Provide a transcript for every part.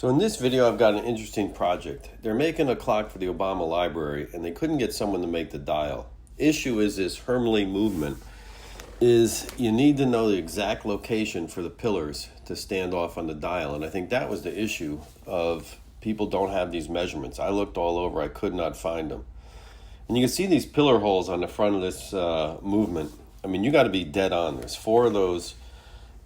So in this video, I've got an interesting project. They're making a clock for the Obama Library, and they couldn't get someone to make the dial. Issue is this Hermle Movement is you need to know the exact location for the pillars to stand off on the dial. And I think that was the issue of people don't have these measurements. I looked all over, I could not find them. And you can see these pillar holes on the front of this movement. I mean, you got to be dead on. There's 4 of those,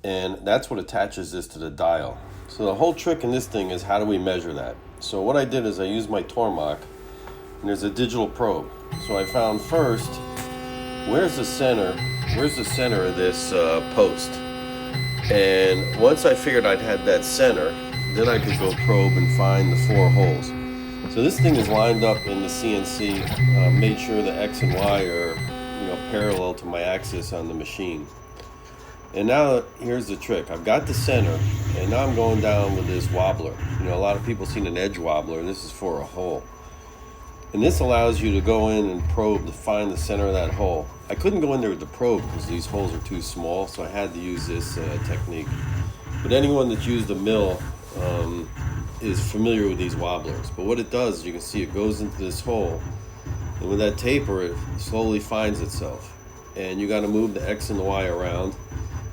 and that's what attaches this to the dial. So the whole trick in this thing is how do we measure that? So what I did is I used my Tormach, and there's a digital probe. So I found first, where's the center of this post? And once I figured I'd had that center, then I could go probe and find the 4 holes. So this thing is lined up in the CNC, made sure the X and Y are parallel to my axis on the machine. And now here's the trick. I've got the center, and now I'm going down with this wobbler. A lot of people seen an edge wobbler, and this is for a hole. And this allows you to go in and probe to find the center of that hole. I couldn't go in there with the probe because these holes are too small, so I had to use this technique. But anyone that's used a mill is familiar with these wobblers. But what it does, you can see it goes into this hole, and with that taper, it slowly finds itself. And you got to move the X and the Y around.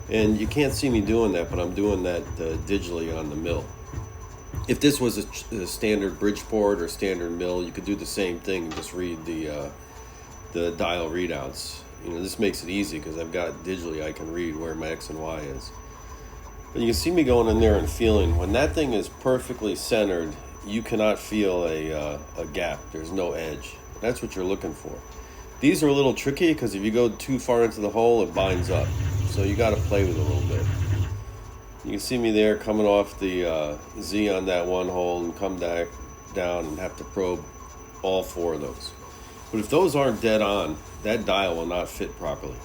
And you can't see me doing that, but I'm doing that digitally on the mill. If this was a standard Bridgeport or standard mill, you could do the same thing, just read the dial readouts. This makes it easy because I've got digitally, I can read where my X and Y is. But you can see me going in there and feeling, when that thing is perfectly centered, you cannot feel a gap. There's no edge. That's what you're looking for. These are a little tricky because if you go too far into the hole, it binds up. So you got to play with it a little bit. You can see me there coming off the Z on that one hole and come back down and have to probe all 4 of those. But if those aren't dead on, that dial will not fit properly.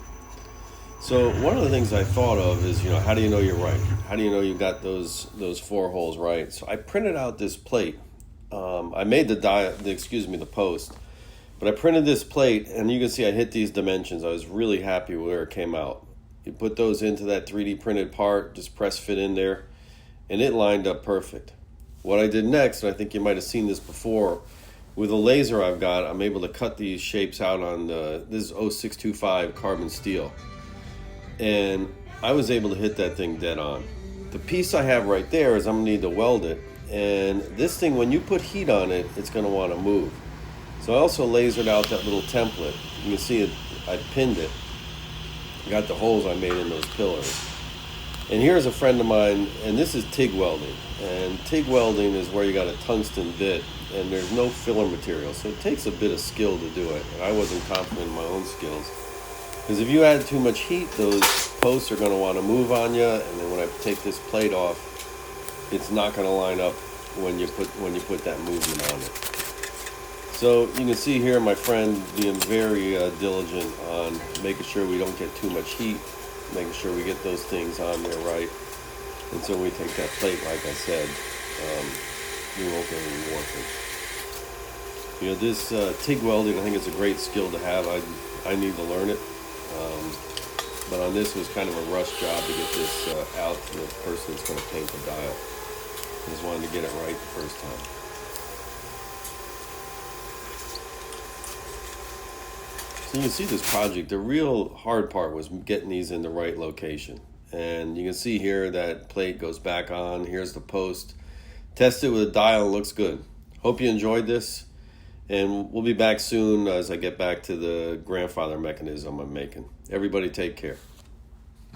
So one of the things I thought of is, how do you know you're right? How do you know you got those 4 holes right? So I printed out this plate. I made the post, but I printed this plate, and you can see I hit these dimensions. I was really happy with where it came out. You put those into that 3D printed part, just press fit in there, and it lined up perfect. What I did next, and I think you might have seen this before, with a laser I've got, I'm able to cut these shapes out on this is 0625 carbon steel. And I was able to hit that thing dead on. The piece I have right there is I'm going to need to weld it. And this thing, when you put heat on it, it's going to want to move. So I also lasered out that little template. You can see it, I pinned it. Got the holes I made in those pillars. And here's a friend of mine, and this is TIG welding. And TIG welding is where you got a tungsten bit, and there's no filler material. So it takes a bit of skill to do it. And I wasn't confident in my own skills. Because if you add too much heat, those posts are going to want to move on you. And then when I take this plate off, it's not going to line up when you put that movement on it. So you can see here my friend being very diligent on making sure we don't get too much heat, making sure we get those things on there right. And so when we take that plate, like I said, we won't get any warpage. This TIG welding, I think it's a great skill to have. I need to learn it. But on this was kind of a rush job to get this out to the person that's going to paint the dial. I just wanted to get it right the first time. So you can see this project, the real hard part was getting these in the right location. And you can see here that plate goes back on. Here's the post. Test it with a dial, it looks good. Hope you enjoyed this. And we'll be back soon as I get back to the grandfather mechanism I'm making. Everybody take care.